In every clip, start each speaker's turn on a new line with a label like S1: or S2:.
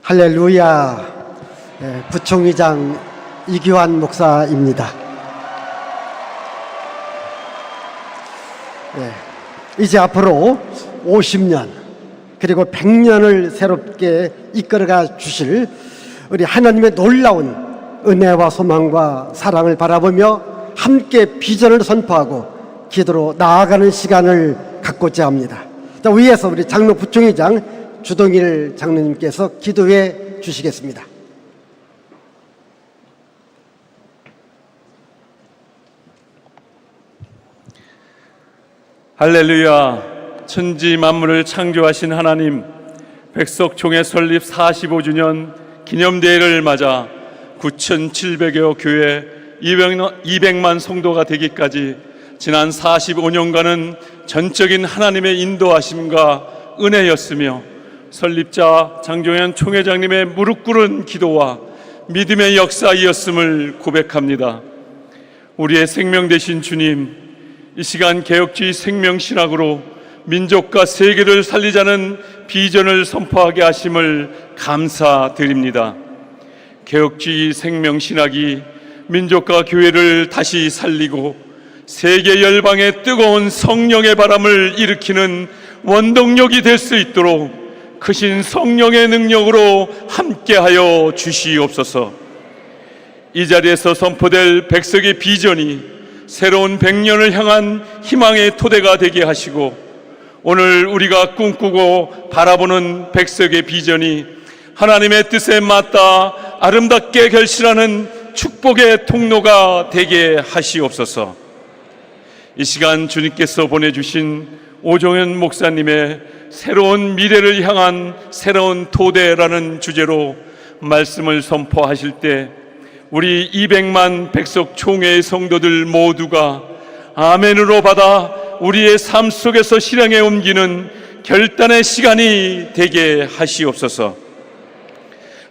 S1: 할렐루야. 부총의장 이규환 목사입니다. 이제 앞으로 50년 그리고 100년을 새롭게 이끌어가 주실 우리 하나님의 놀라운 은혜와 소망과 사랑을 바라보며 함께 비전을 선포하고 기도로 나아가는 시간을 갖고자 합니다. 자, 위에서 우리 장로 부총의장 주동일 장로님께서 기도해 주시겠습니다.
S2: 할렐루야. 천지 만물을 창조하신 하나님, 백석총회 설립 45주년 기념대회를 맞아 9,700여 교회 200만 성도가 되기까지 지난 45년간은 전적인 하나님의 인도하심과 은혜였으며 설립자 장종현 총회장님의 무릎 꿇은 기도와 믿음의 역사이었음을 고백합니다. 우리의 생명 되신 주님, 이 시간 개혁주의 생명신학으로 민족과 세계를 살리자는 비전을 선포하게 하심을 감사드립니다. 개혁주의 생명신학이 민족과 교회를 다시 살리고 세계 열방의 뜨거운 성령의 바람을 일으키는 원동력이 될 수 있도록 크신 성령의 능력으로 함께하여 주시옵소서. 이 자리에서 선포될 백석의 비전이 새로운 100년을 향한 희망의 토대가 되게 하시고, 오늘 우리가 꿈꾸고 바라보는 백석의 비전이 하나님의 뜻에 맞다 아름답게 결실하는 축복의 통로가 되게 하시옵소서. 이 시간 주님께서 보내주신 오종현 목사님의 새로운 미래를 향한 새로운 토대라는 주제로 말씀을 선포하실 때 우리 200만 백석 총회의 성도들 모두가 아멘으로 받아 우리의 삶 속에서 실행에 옮기는 결단의 시간이 되게 하시옵소서.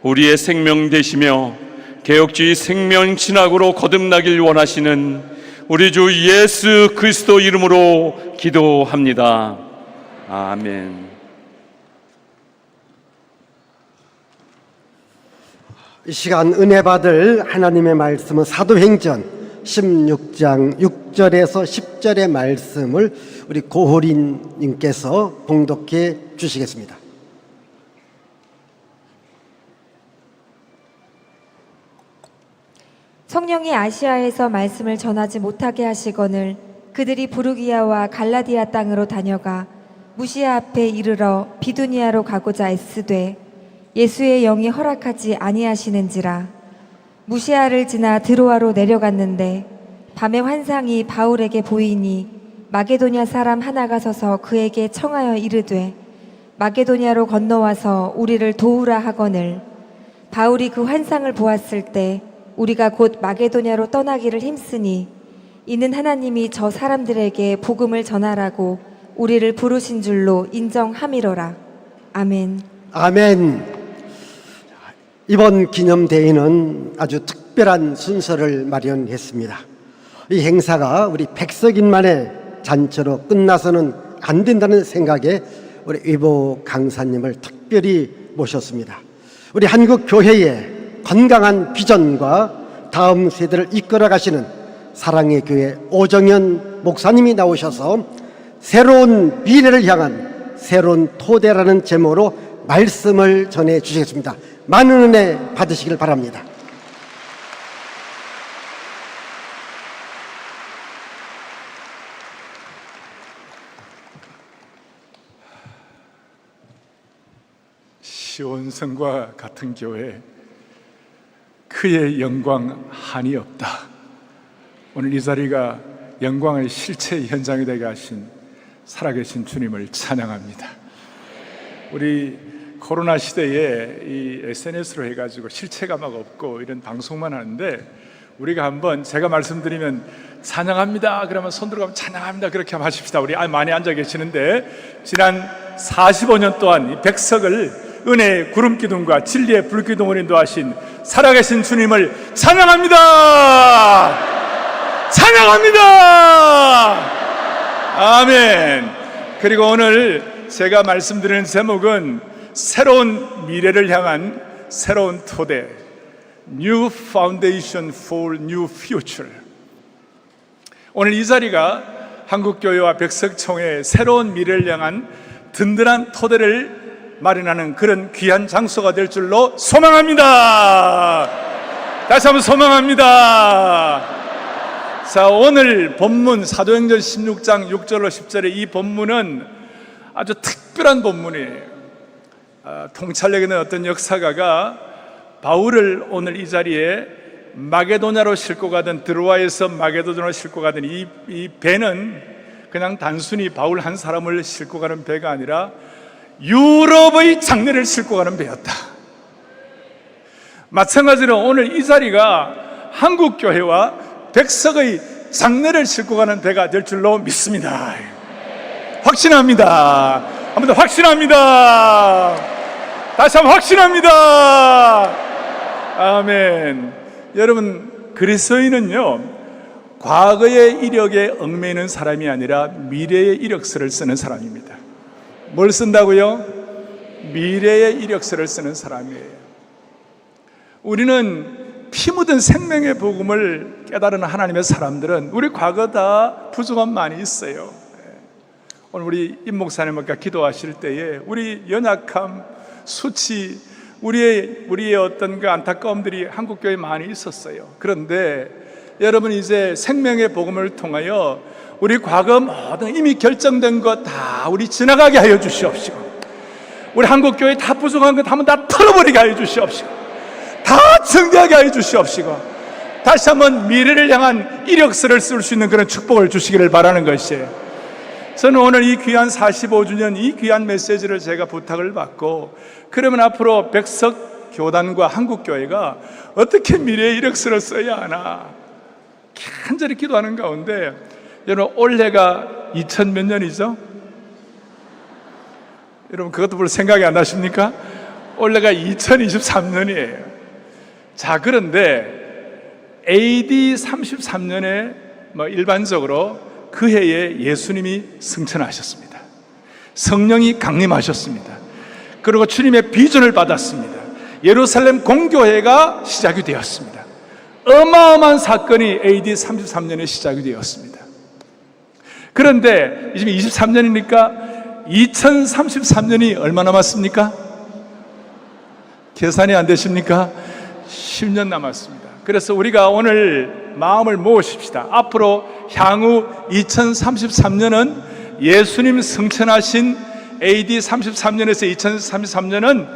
S2: 우리의 생명 되시며 개혁주의 생명신학으로 거듭나길 원하시는 우리 주 예수 그리스도 이름으로 기도합니다. 아멘.
S1: 이 시간 은혜 받을 하나님의 말씀은 사도행전 16장 6절에서 10절의 말씀을 우리 고호린님께서 봉독해 주시겠습니다.
S3: 성령이 아시아에서 말씀을 전하지 못하게 하시거늘 그들이 부르기아와 갈라디아 땅으로 다녀가 무시아 앞에 이르러 비두니아로 가고자 애쓰되 예수의 영이 허락하지 아니하시는지라. 무시아를 지나 드로아로 내려갔는데 밤에 환상이 바울에게 보이니 마게도냐 사람 하나가 서서 그에게 청하여 이르되 마게도냐로 건너와서 우리를 도우라 하거늘 바울이 그 환상을 보았을 때 우리가 곧 마게도냐로 떠나기를 힘쓰니 이는 하나님이 저 사람들에게 복음을 전하라고 우리를 부르신 줄로 인정함이로라. 아멘.
S1: 아멘. 이번 기념대회는 아주 특별한 순서를 마련했습니다. 이 행사가 우리 백석인만의 잔치로 끝나서는 안 된다는 생각에 우리 의보 강사님을 특별히 모셨습니다. 우리 한국 교회의 건강한 비전과 다음 세대를 이끌어 가시는 사랑의 교회 오정현 목사님이 나오셔서 새로운 미래를 향한 새로운 토대라는 제목으로 말씀을 전해 주시겠습니다. 많은 은혜 받으시길 바랍니다.
S4: 시온성과 같은 교회, 그의 영광 한이 없다. 오늘 이 자리가 영광의 실체 현장이 되게 하신 살아계신 주님을 찬양합니다. 우리 코로나 시대에 이 SNS로 해가지고 실체가 막 없고 이런 방송만 하는데, 우리가 한번 제가 말씀드리면 찬양합니다 그러면 손 들어가면 찬양합니다 그렇게 한번 하십시다. 우리 많이 앉아 계시는데 지난 45년 동안 이 백석을 은혜의 구름기둥과 진리의 불기둥을 인도하신 살아계신 주님을 찬양합니다. 찬양합니다. 아멘. 그리고 오늘 제가 말씀드리는 제목은 새로운 미래를 향한 새로운 토대, New Foundation for New Future. 오늘 이 자리가 한국교회와 백석총회의 새로운 미래를 향한 든든한 토대를 마련하는 그런 귀한 장소가 될 줄로 소망합니다. 다시 한번 소망합니다. 자, 오늘 본문 사도행전 16장 6절로 10절의 이 본문은 아주 특별한 본문이에요. 통찰력 있는 어떤 역사가가 바울을 오늘 이 자리에 마게도냐로 싣고 가던, 드로아에서 마게도냐로 싣고 가던 이 배는 그냥 단순히 바울 한 사람을 싣고 가는 배가 아니라 유럽의 장례를 싣고 가는 배였다. 마찬가지로 오늘 이 자리가 한국교회와 백석의 장례를 싣고 가는 배가 될 줄로 믿습니다. 확신합니다. 한 번 더 확신합니다. 다시 한번 확신합니다. 아멘. 여러분, 그리스도인은요, 과거의 이력에 얽매이는 사람이 아니라 미래의 이력서를 쓰는 사람입니다. 뭘 쓴다고요? 미래의 이력서를 쓰는 사람이에요. 우리는 피 묻은 생명의 복음을 깨달은 하나님의 사람들은 우리 과거 다 부족함 많이 있어요. 오늘 우리 임 목사님과 기도하실 때에 우리 연약함, 수치, 우리의 어떤 그 안타까움들이 한국교회에 많이 있었어요. 그런데 여러분, 이제 생명의 복음을 통하여 우리 과거 모든 이미 결정된 것 다 우리 지나가게 하여 주시옵시고, 우리 한국교회 다 부족한 것 한번 다 털어버리게 하여 주시옵시고, 다 정리하게 하여 주시옵시고, 다시 한번 미래를 향한 이력서를 쓸 수 있는 그런 축복을 주시기를 바라는 것이에요. 저는 오늘 이 귀한 45주년 이 귀한 메시지를 제가 부탁을 받고, 그러면 앞으로 백석 교단과 한국교회가 어떻게 미래의 이력서를 써야 하나 간절히 기도하는 가운데, 여러분, 올해가 2000 몇 년이죠? 여러분, 그것도 별로 생각이 안 나십니까? 올해가 2023년이에요. 자, 그런데 AD 33년에 일반적으로 그 해에 예수님이 승천하셨습니다. 성령이 강림하셨습니다. 그리고 주님의 비전을 받았습니다. 예루살렘 공교회가 시작이 되었습니다. 어마어마한 사건이 AD 33년에 시작이 되었습니다. 그런데 지금 23년이니까 2033년이 얼마 남았습니까? 계산이 안 되십니까? 10년 남았습니다. 그래서 우리가 오늘 마음을 모으십시다. 앞으로 향후 2033년은 예수님 승천하신 AD 33년에서 2033년은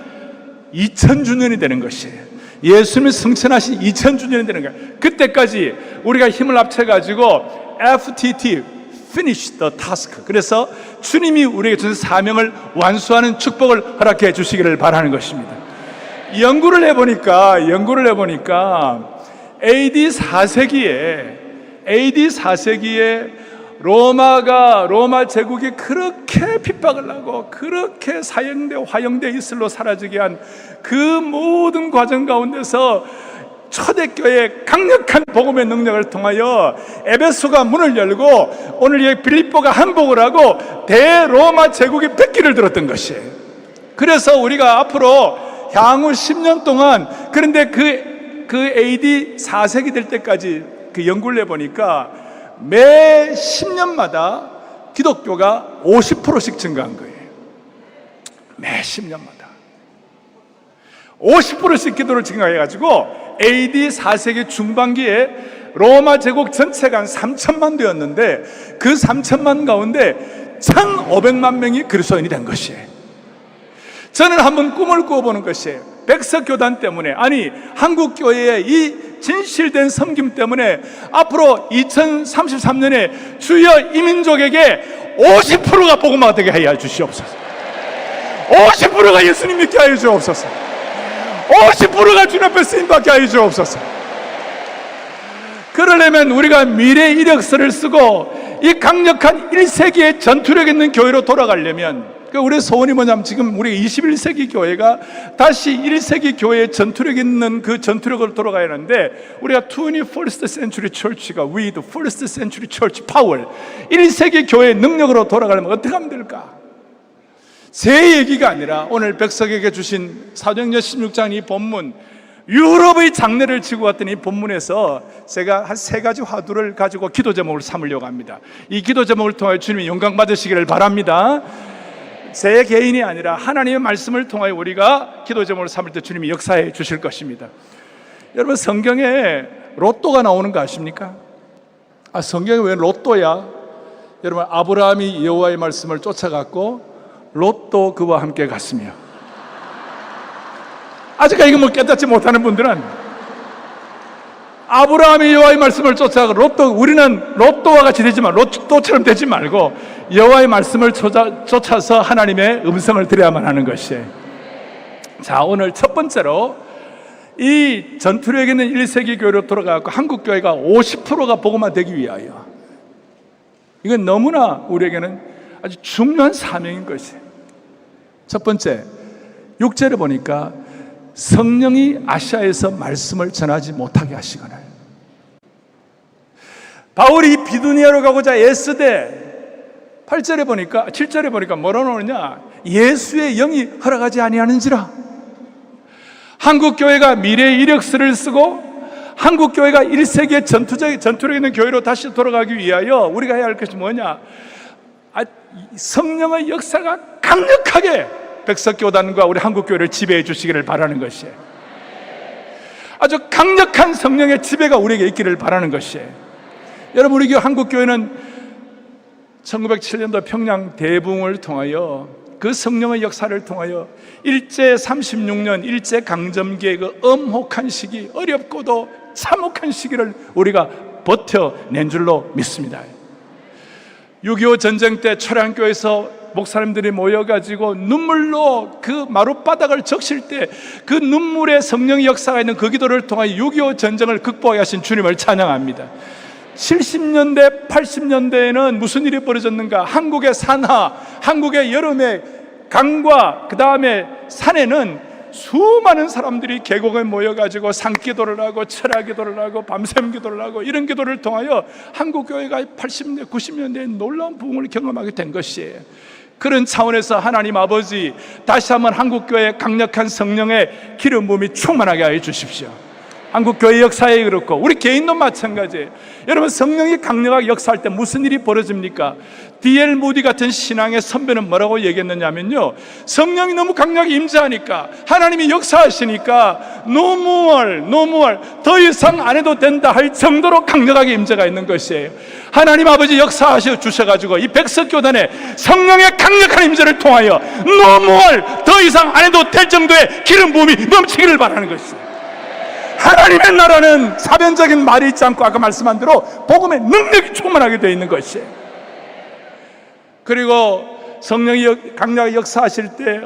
S4: 2000주년이 되는 것이에요. 예수님이 승천하신 2000주년이 되는 거예요. 그때까지 우리가 힘을 합쳐가지고 FTT, Finish the Task, 그래서 주님이 우리에게 주신 사명을 완수하는 축복을 허락해 주시기를 바라는 것입니다. 연구를 해보니까 AD 4세기에 로마 제국이 그렇게 핍박을 하고 그렇게 사형돼 화형돼 이슬로 사라지게 한 그 모든 과정 가운데서 초대교회의 강력한 복음의 능력을 통하여 에베소가 문을 열고 오늘 이 빌립보가 항복을 하고 대로마 제국이 백기를 들었던 것이에요. 그래서 우리가 앞으로 향후 10년 동안, 그런데 그 AD 4세기 될 때까지 그 연구를 해보니까 매 10년마다 기독교가 50%씩 증가한 거예요. 매 10년마다 50%씩 기도를 증가해가지고 AD 4세기 중반기에 로마 제국 전체가 한 3천만 되었는데 그 3천만 가운데 1,500만 명이 그리스도인이 된 것이에요. 저는 한번 꿈을 꾸어보는 것이에요. 백석교단 때문에, 아니 한국교회의 이 진실된 섬김 때문에 앞으로 2033년에 주여 이민족에게 50%가 복음화가 되게 하여 주시옵소서. 50%가 예수님 믿게 하여 주옵소서. 50%가 주님 앞에 쓰임받게 하여 주옵소서. 그러려면 우리가 미래의 이력서를 쓰고 이 강력한 1세기의 전투력 있는 교회로 돌아가려면, 우리 소원이 뭐냐면 지금 우리 21세기 교회가 다시 1세기 교회의 전투력 있는 그 전투력을 돌아가야 하는데, 우리가 21st century church가 with first century church power, 1세기 교회의 능력으로 돌아가려면 어떻게 하면 될까? 제 얘기가 아니라 오늘 백석에게 주신 사도행전 16장 이 본문, 유럽의 장례를 지고 왔더니 이 본문에서 제가 한 3가지 화두를 가지고 기도 제목을 삼으려고 합니다. 이 기도 제목을 통하여 주님의 영광 받으시기를 바랍니다. 제 개인이 아니라 하나님의 말씀을 통하여 우리가 기도 제목을 삼을 때 주님이 역사해 주실 것입니다. 여러분, 성경에 로또가 나오는 거 아십니까? 성경에 왜 로또야? 여러분, 아브라함이 여호와의 말씀을 쫓아갔고 로또 그와 함께 갔으며, 아직까지 이거 깨닫지 못하는 분들은 아브라함이 여호와의 말씀을 쫓아가고 우리는 로또와 같이 되지만 로또처럼 되지 말고 여호와의 말씀을 쫓아서 하나님의 음성을 들어야만 하는 것이에요. 자, 오늘 첫 번째로 이 전투력 있는 1세기 교회로 돌아가고 한국 교회가 50%가 복음화 되기 위하여, 이건 너무나 우리에게는 아주 중요한 사명인 것이에요. 첫 번째, 6절에 보니까 성령이 아시아에서 말씀을 전하지 못하게 하시거늘. 바울이 비두니아로 가고자 애쓰되 7절에 보니까 뭐라 나오느냐? 예수의 영이 허락하지 아니하는지라. 한국 교회가 미래의 이력서를 쓰고 한국 교회가 1세기의 전투력 있는 교회로 다시 돌아가기 위하여 우리가 해야 할 것이 뭐냐? 성령의 역사가 강력하게 백석교단과 우리 한국교회를 지배해 주시기를 바라는 것이에요. 아주 강력한 성령의 지배가 우리에게 있기를 바라는 것이에요. 여러분, 우리 한국교회는 1907년도 평양 대붕을 통하여 그 성령의 역사를 통하여 일제 36년 일제 강점기의 그 엄혹한 시기, 어렵고도 참혹한 시기를 우리가 버텨낸 줄로 믿습니다. 6.25 전쟁 때 초량교에서 목사님들이 모여가지고 눈물로 그 마룻바닥을 적실 때 그 눈물의 성령의 역사가 있는 그 기도를 통하여 6.25 전쟁을 극복하게 하신 주님을 찬양합니다. 70년대, 80년대에는 무슨 일이 벌어졌는가? 한국의 산하, 한국의 여름의 강과 그 다음에 산에는 수많은 사람들이 계곡에 모여가지고 산기도를 하고 철야기도를 하고 밤샘 기도를 하고 이런 기도를 통하여 한국교회가 80년대, 90년대에 놀라운 부흥을 경험하게 된 것이에요. 그런 차원에서 하나님 아버지, 다시 한번 한국교회의 강력한 성령의 기름 부음이 충만하게 하여 주십시오. 한국교회 역사에 그렇고 우리 개인도 마찬가지예요. 여러분, 성령이 강력하게 역사할 때 무슨 일이 벌어집니까? D.L. 무디 같은 신앙의 선배는 뭐라고 얘기했느냐면요, 성령이 너무 강력하게 임재하니까, 하나님이 역사하시니까 no more 더 이상 안 해도 된다 할 정도로 강력하게 임재가 있는 것이에요. 하나님 아버지 역사하셔 주셔가지고 이 백석교단의 성령의 강력한 임재를 통하여 no more 더 이상 안 해도 될 정도의 기름 부음이 넘치기를 바라는 것이에요. 하나님의 나라는 사변적인 말이 있지 않고 아까 말씀한 대로 복음의 능력이 충만하게 되어 있는 것이에요. 그리고 성령이 강력하게 역사하실 때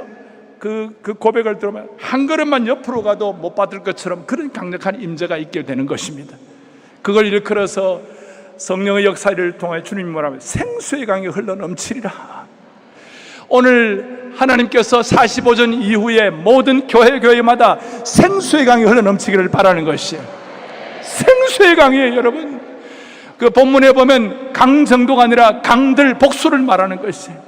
S4: 그 고백을 들으면 한 걸음만 옆으로 가도 못 받을 것처럼 그런 강력한 임재가 있게 되는 것입니다. 그걸 일컬어서 성령의 역사를 통해 주님이 뭐라면 생수의 강이 흘러 넘치리라. 오늘 하나님께서 45전 이후에 모든 교회마다 생수의 강이 흘러 넘치기를 바라는 것이에요. 생수의 강이에요, 여러분. 그 본문에 보면 강 정도가 아니라 강들 복수를 말하는 것이에요.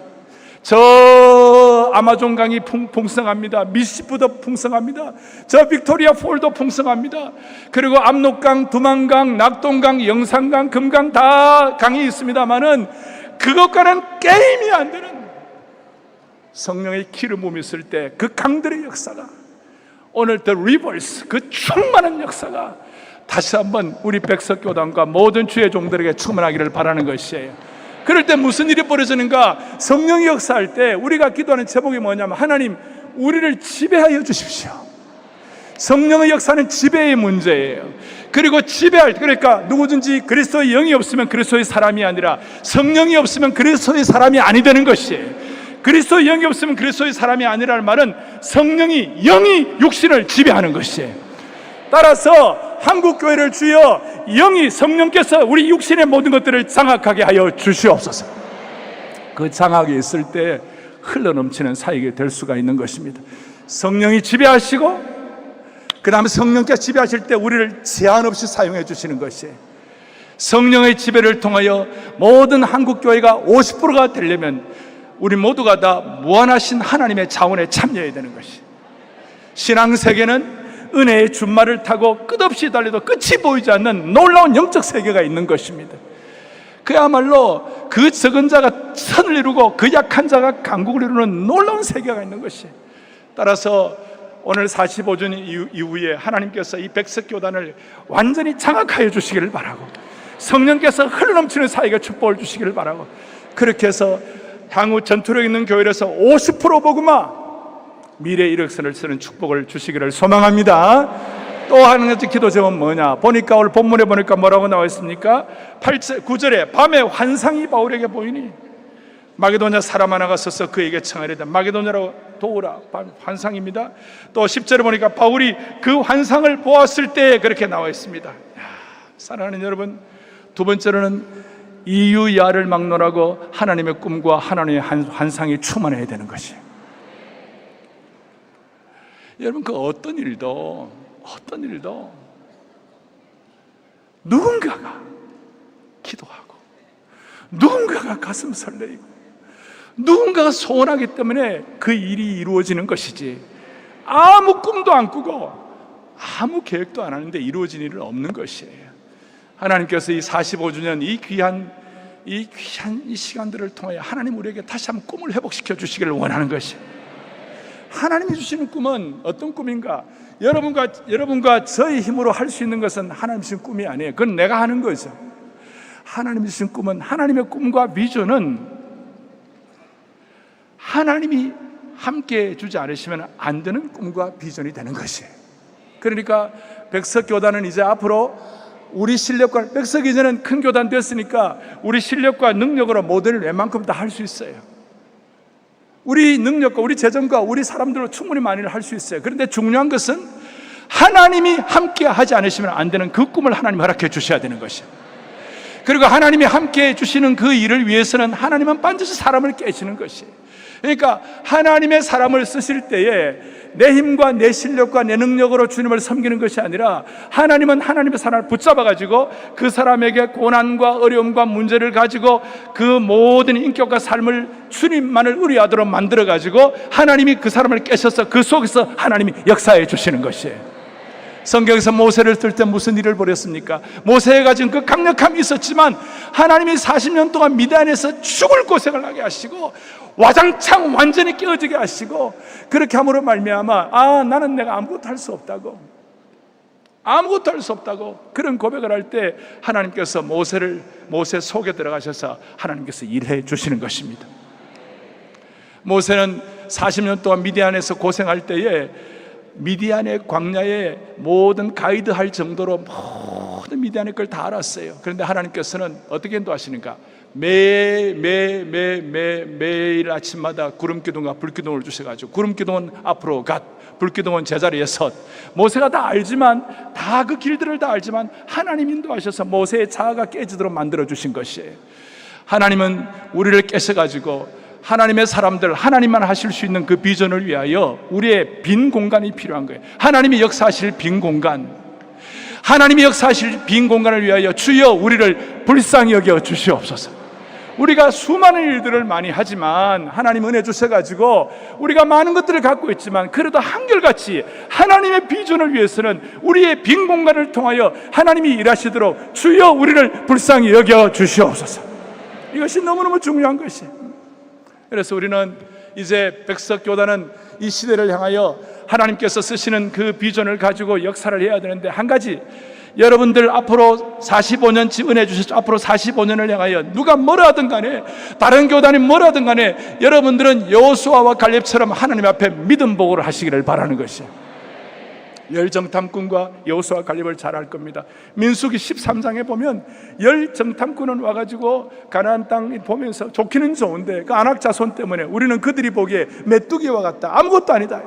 S4: 저 아마존 강이 풍성합니다. 미시푸도 풍성합니다. 저 빅토리아 폴도 풍성합니다. 그리고 압록강, 두만강, 낙동강, 영산강, 금강 다 강이 있습니다만은 그것과는 게임이 안 되는 성령의 기름 부음이 있을 때 그 강들의 역사가, 오늘 The Rivers, 그 충만한 역사가 다시 한번 우리 백석교단과 모든 주의 종들에게 충만하기를 바라는 것이에요. 그럴 때 무슨 일이 벌어지는가? 성령이 역사할 때 우리가 기도하는 제목이 뭐냐면, 하나님 우리를 지배하여 주십시오. 성령의 역사는 지배의 문제예요. 그리고 지배할 때, 그러니까 누구든지 그리스도의 영이 없으면 그리스도의 사람이 아니라 성령이 없으면 그리스도의 사람이 아니 되는 것이에요. 그리스도의 영이 없으면 그리스도의 사람이 아니라는 말은 성령이, 영이 육신을 지배하는 것이에요. 따라서 한국교회를 주여 영이, 성령께서 우리 육신의 모든 것들을 장악하게 하여 주시옵소서. 그 장악이 있을 때 흘러넘치는 사역이 될 수가 있는 것입니다. 성령이 지배하시고 그 다음에 성령께서 지배하실 때 우리를 제한 없이 사용해 주시는 것이에요. 성령의 지배를 통하여 모든 한국교회가 50%가 되려면 우리 모두가 다 무한하신 하나님의 자원에 참여해야 되는 것이. 신앙세계는 은혜의 준말을 타고 끝없이 달려도 끝이 보이지 않는 놀라운 영적 세계가 있는 것입니다. 그야말로 그 적은 자가 선을 이루고 그 약한 자가 강국을 이루는 놀라운 세계가 있는 것이. 따라서 오늘 45주 이후에 하나님께서 이 백석교단을 완전히 장악하여 주시기를 바라고, 성령께서 흘러넘치는 사역의 축복을 주시기를 바라고, 그렇게 해서 향후 전투력 있는 교회에서 50% 복음화, 미래의 이력선을 쓰는 축복을 주시기를 소망합니다. 또 하는 가지 기도 제목은 뭐냐? 보니까 오늘 본문에 보니까 뭐라고 나와 있습니까? 9절에 밤에 환상이 바울에게 보이니 마게도냐 사람 하나가 서서 그에게 청하려다. 마게도냐로 도우라. 환상입니다. 또 10절에 보니까 바울이 그 환상을 보았을 때 그렇게 나와 있습니다. 사랑하는 여러분, 두 번째로는 이유야를 막론하고 하나님의 꿈과 하나님의 환상이 충만해야 되는 것이에요. 여러분, 그 어떤 일도 누군가가 기도하고 누군가가 가슴 설레이고 누군가가 소원하기 때문에 그 일이 이루어지는 것이지, 아무 꿈도 안 꾸고 아무 계획도 안 하는데 이루어진 일은 없는 것이에요. 하나님께서 이 45주년 이 귀한 이 시간들을 통하여 하나님 우리에게 다시 한번 꿈을 회복시켜 주시기를 원하는 것이에요. 하나님이 주시는 꿈은 어떤 꿈인가? 여러분과 저의 힘으로 할 수 있는 것은 하나님 주신 꿈이 아니에요. 그건 내가 하는 거죠. 하나님이 주신 꿈은, 하나님의 꿈과 비전은 하나님이 함께 주지 않으시면 안 되는 꿈과 비전이 되는 것이에요. 그러니까 백석교단은 이제 앞으로 우리 실력과, 백석 이제는 큰 교단 됐으니까 우리 실력과 능력으로 모든 웬만큼 다 할 수 있어요. 우리 능력과 우리 재정과 우리 사람들로 충분히 많이 할 수 있어요. 그런데 중요한 것은 하나님이 함께 하지 않으시면 안 되는 그 꿈을 하나님 허락해 주셔야 되는 것이에요. 그리고 하나님이 함께 주시는 그 일을 위해서는 하나님은 반드시 사람을 깨시는 것이에요. 그러니까 하나님의 사람을 쓰실 때에 내 힘과 내 실력과 내 능력으로 주님을 섬기는 것이 아니라, 하나님은 하나님의 사람을 붙잡아 가지고 그 사람에게 고난과 어려움과 문제를 가지고 그 모든 인격과 삶을 주님만을 의뢰하도록 만들어 가지고 하나님이 그 사람을 깨셔서 그 속에서 하나님이 역사해 주시는 것이에요. 성경에서 모세를 쓸 때 무슨 일을 벌였습니까? 모세가 가진 그 강력함이 있었지만 하나님이 40년 동안 미디안에서 죽을 고생을 하게 하시고 와장창 완전히 깨어지게 하시고, 그렇게 함으로 말미암아 나는 내가 아무것도 할 수 없다고 그런 고백을 할 때 하나님께서 모세 속에 들어가셔서 하나님께서 일해 주시는 것입니다. 모세는 40년 동안 미디안에서 고생할 때에 미디안의 광야에 모든 가이드 할 정도로 모든 미디안의 걸 다 알았어요. 그런데 하나님께서는 어떻게 인도하시는가? 매일 아침마다 구름기둥과 불기둥을 주셔가지고, 구름기둥은 앞으로 불기둥은 제자리에 섰. 모세가 다 알지만, 다 그 길들을 다 알지만 하나님 인도하셔서 모세의 자아가 깨지도록 만들어 주신 것이에요. 하나님은 우리를 깨셔가지고 하나님의 사람들, 하나님만 하실 수 있는 그 비전을 위하여 우리의 빈 공간이 필요한 거예요. 하나님이 역사하실 빈 공간, 하나님이 역사하실 빈 공간을 위하여 주여 우리를 불쌍히 여겨 주시옵소서. 우리가 수많은 일들을 많이 하지만 하나님 은혜 주셔가지고 우리가 많은 것들을 갖고 있지만, 그래도 한결같이 하나님의 비전을 위해서는 우리의 빈 공간을 통하여 하나님이 일하시도록 주여 우리를 불쌍히 여겨 주시옵소서. 이것이 너무너무 중요한 것이에요. 그래서 우리는 이제 백석교단은 이 시대를 향하여 하나님께서 쓰시는 그 비전을 가지고 역사를 해야 되는데, 한 가지, 여러분들 앞으로 45년치 은혜 주셨죠. 앞으로 45년을 향하여 누가 뭐라 하든 간에, 다른 교단이 뭐라 하든 간에 여러분들은 여호수아와 갈렙처럼 하나님 앞에 믿음 보고를 하시기를 바라는 것이에요. 열정탐꾼과 여호수아 갈렙을 잘 알 겁니다. 민수기 13장에 보면 열정탐꾼은 와가지고 가나안 땅 보면서 좋기는 좋은데 그 안악 자손 때문에 우리는 그들이 보기에 메뚜기와 같다, 아무것도 아니다,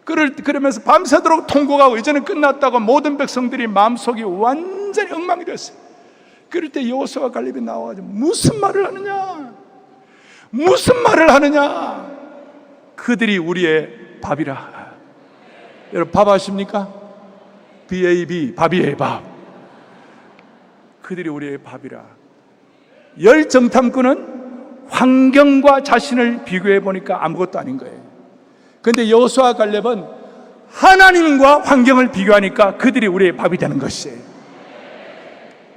S4: 그러면서 밤새도록 통곡하고 이제는 끝났다고 모든 백성들이 마음속이 완전히 엉망이 됐어요. 그럴 때 여호수아 갈렙이 나와가지고 무슨 말을 하느냐, 무슨 말을 하느냐? 그들이 우리의 밥이라. 여러분 밥 아십니까? BAB, 밥이에요, 밥. 그들이 우리의 밥이라. 열정탐꾼은 환경과 자신을 비교해 보니까 아무것도 아닌 거예요. 그런데 여호수아 갈렙은 하나님과 환경을 비교하니까 그들이 우리의 밥이 되는 것이에요.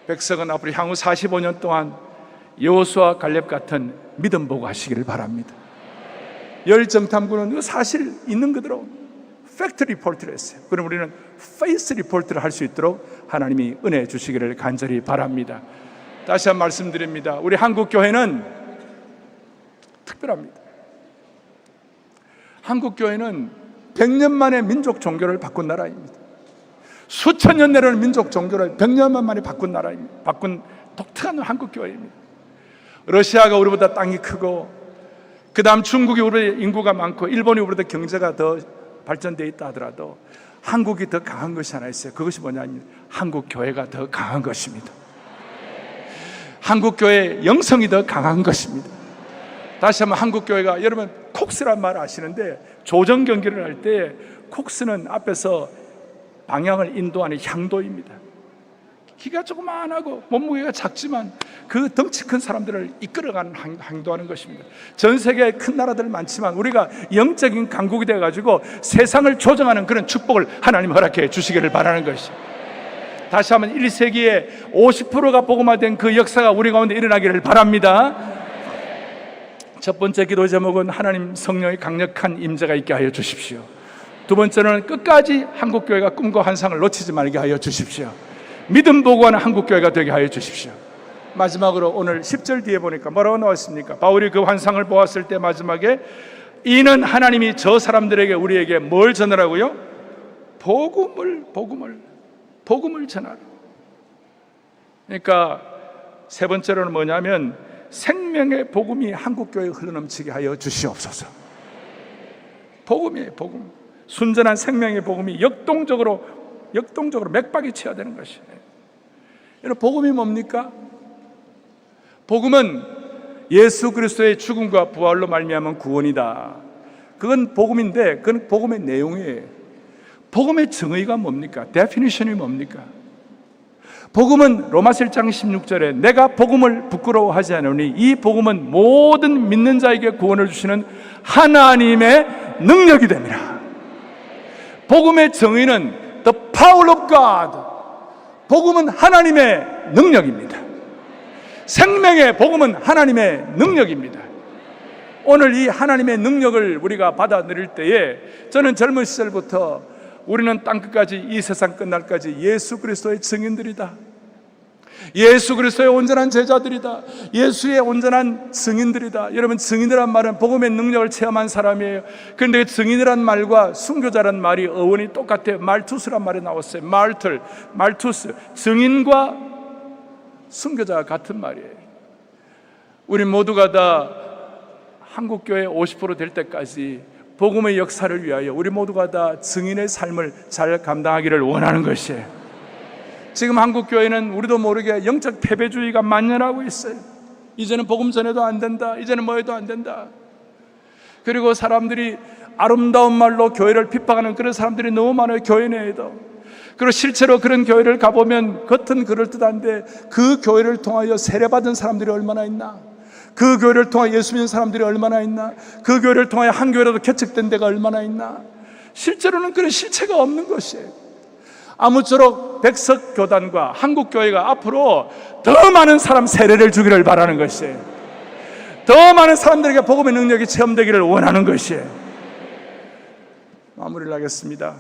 S4: 백성은 앞으로 향후 45년 동안 여호수아 갈렙 같은 믿음 보고 하시기를 바랍니다. 열정탐구는 사실 있는 그대로 팩트 리포트를 했어요. 그럼 우리는 페이스 리포트를 할 수 있도록 하나님이 은혜 주시기를 간절히 바랍니다. 다시 한 번 말씀드립니다. 우리 한국 교회는 특별합니다. 한국 교회는 100년 만에 민족 종교를 바꾼 나라입니다. 수천 년 내려오는 민족 종교를 100년 만에 바꾼 나라입니다. 바꾼 독특한 한국 교회입니다. 러시아가 우리보다 땅이 크고, 그 다음 중국이 우리보다 인구가 많고, 일본이 우리보다 경제가 더 발전되어 있다 하더라도 한국이 더 강한 것이 하나 있어요. 그것이 뭐냐면 한국 교회가 더 강한 것입니다. 한국 교회의 영성이 더 강한 것입니다. 다시 한번 한국 교회가, 여러분 콕스란 말 아시는데, 조정 경기를 할 때 콕스는 앞에서 방향을 인도하는 향도입니다. 키가 조그만하고 몸무게가 작지만 그 덩치 큰 사람들을 이끌어가는 행동하는 것입니다. 전 세계에 큰 나라들 많지만 우리가 영적인 강국이 되어가지고 세상을 조정하는 그런 축복을 하나님 허락해 주시기를 바라는 것이죠. 다시 한번 1세기에 50%가 복음화된 그 역사가 우리 가운데 일어나기를 바랍니다. 첫 번째 기도 제목은 하나님 성령의 강력한 임재가 있게 하여 주십시오. 두 번째는 끝까지 한국교회가 꿈과 환상을 놓치지 말게 하여 주십시오. 믿음 보고하는 한국교회가 되게 하여 주십시오. 마지막으로 오늘 10절 뒤에 보니까 뭐라고 나왔습니까? 바울이 그 환상을 보았을 때 마지막에 이는 하나님이 저 사람들에게 우리에게 뭘 전하라고요? 복음을 전하라. 그러니까 세 번째로는 뭐냐면 생명의 복음이 한국교회에 흘러넘치게 하여 주시옵소서. 복음이에요, 복음. 순전한 생명의 복음이 역동적으로 맥박이 쳐야 되는 것이에요. 여러분, 복음이 뭡니까? 복음은 예수 그리스도의 죽음과 부활로 말미암은 구원이다. 그건 복음인데, 그건 복음의 내용이에요. 복음의 정의가 뭡니까? 데피니션이 뭡니까? 복음은 로마서 1장 16절에 내가 복음을 부끄러워하지 않으니 이 복음은 모든 믿는 자에게 구원을 주시는 하나님의 능력이 됩니다. 복음의 정의는 The power of God. 복음은 하나님의 능력입니다. 생명의 복음은 하나님의 능력입니다. 오늘 이 하나님의 능력을 우리가 받아들일 때에 저는 젊은 시절부터 우리는 땅끝까지, 이 세상 끝날까지 예수 그리스도의 증인들이다. 예수 그리스도의 온전한 제자들이다. 예수의 온전한 증인들이다. 여러분, 증인이란 말은 복음의 능력을 체험한 사람이에요. 그런데 증인이란 말과 순교자란 말이 어원이 똑같아요. 말투스란 말이 나왔어요. 말투스. 증인과 순교자가 같은 말이에요. 우리 모두가 다 한국교회 50% 될 때까지 복음의 역사를 위하여 우리 모두가 다 증인의 삶을 잘 감당하기를 원하는 것이에요. 지금 한국교회는 우리도 모르게 영적 패배주의가 만연하고 있어요. 이제는 복음 전해도 안 된다. 이제는 뭐 해도 안 된다. 그리고 사람들이 아름다운 말로 교회를 핍박하는 그런 사람들이 너무 많아요. 교회 내에도. 그리고 실제로 그런 교회를 가보면 겉은 그럴듯한데 그 교회를 통하여 세례받은 사람들이 얼마나 있나? 그 교회를 통하여 예수 믿는 사람들이 얼마나 있나? 그 교회를 통하여 한 교회라도 개척된 데가 얼마나 있나? 실제로는 그런 실체가 없는 것이에요. 아무쪼록 백석교단과 한국교회가 앞으로 더 많은 사람 세례를 주기를 바라는 것이에요. 더 많은 사람들에게 복음의 능력이 체험되기를 원하는 것이에요. 마무리를 하겠습니다.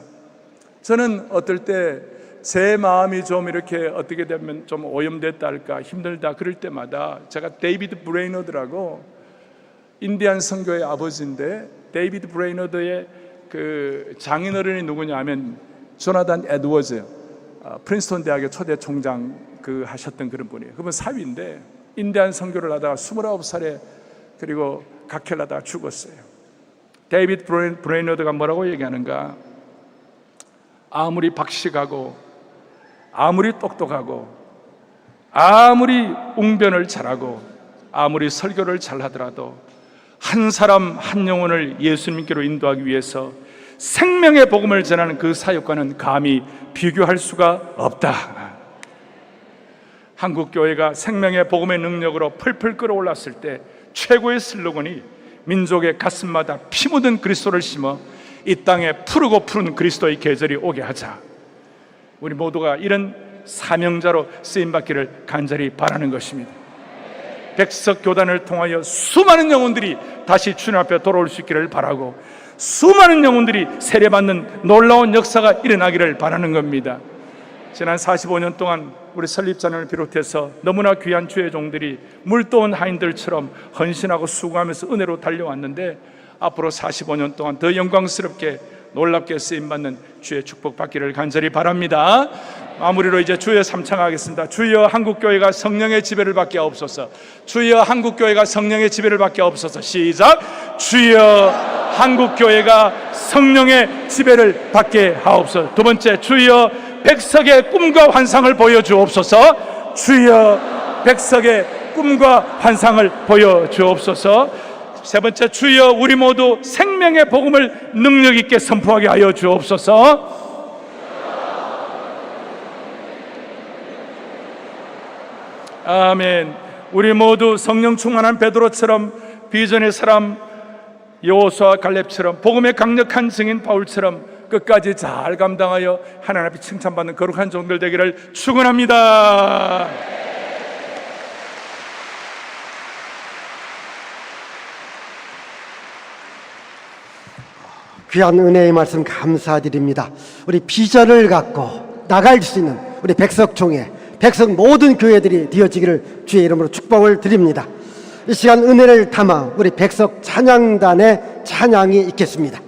S4: 저는 어떨 때 제 마음이 좀 이렇게 어떻게 되면 좀 오염됐다 할까, 힘들다 그럴 때마다 제가 데이비드 브레이너드라고 인디안 선교의 아버지인데, 데이비드 브레이너드의 그 장인어른이 누구냐 하면 조나단 에드워즈, 프린스턴 대학의 초대 총장 하셨던 그런 분이에요. 그분 사위인데 인디안 선교를 하다가 29살에 그리고 각혈을 하다가 죽었어요. 데이비드 브레이너드가 뭐라고 얘기하는가? 아무리 박식하고 아무리 똑똑하고 아무리 웅변을 잘하고 아무리 설교를 잘하더라도 한 사람 한 영혼을 예수님께로 인도하기 위해서 생명의 복음을 전하는 그 사역과는 감히 비교할 수가 없다. 한국교회가 생명의 복음의 능력으로 풀풀 끓어올랐을 때 최고의 슬로건이 민족의 가슴마다 피 묻은 그리스도를 심어 이 땅에 푸르고 푸른 그리스도의 계절이 오게 하자. 우리 모두가 이런 사명자로 쓰임받기를 간절히 바라는 것입니다. 백석교단을 통하여 수많은 영혼들이 다시 주님 앞에 돌아올 수 있기를 바라고, 수많은 영혼들이 세례받는 놀라운 역사가 일어나기를 바라는 겁니다. 지난 45년 동안 우리 설립자님을 비롯해서 너무나 귀한 주의 종들이 물도원 하인들처럼 헌신하고 수고하면서 은혜로 달려왔는데, 앞으로 45년 동안 더 영광스럽게 놀랍게 쓰임받는 주의 축복받기를 간절히 바랍니다. 마무리로 이제 주여 삼창하겠습니다. 주여 한국교회가 성령의 지배를 받게 하옵소서. 주여 한국교회가 성령의 지배를 받게 하옵소서. 시작. 주여 한국교회가 성령의 지배를 받게 하옵소서. 두 번째, 주여 백석의 꿈과 환상을 보여주옵소서. 주여 백석의 꿈과 환상을 보여주옵소서. 세 번째, 주여 우리 모두 생명의 복음을 능력 있게 선포하게 하여 주옵소서. 아멘. 우리 모두 성령 충만한 베드로처럼, 비전의 사람 여호수아 갈렙처럼, 복음의 강력한 증인 바울처럼 끝까지 잘 감당하여 하나님 앞에 칭찬받는 거룩한 종들 되기를 축원합니다.
S1: 귀한 은혜의 말씀 감사드립니다. 우리 비전을 갖고 나갈 수 있는 우리 백석총회, 백석 모든 교회들이 되어지기를 주의 이름으로 축복을 드립니다. 이 시간 은혜를 담아 우리 백석 찬양단의 찬양이 있겠습니다.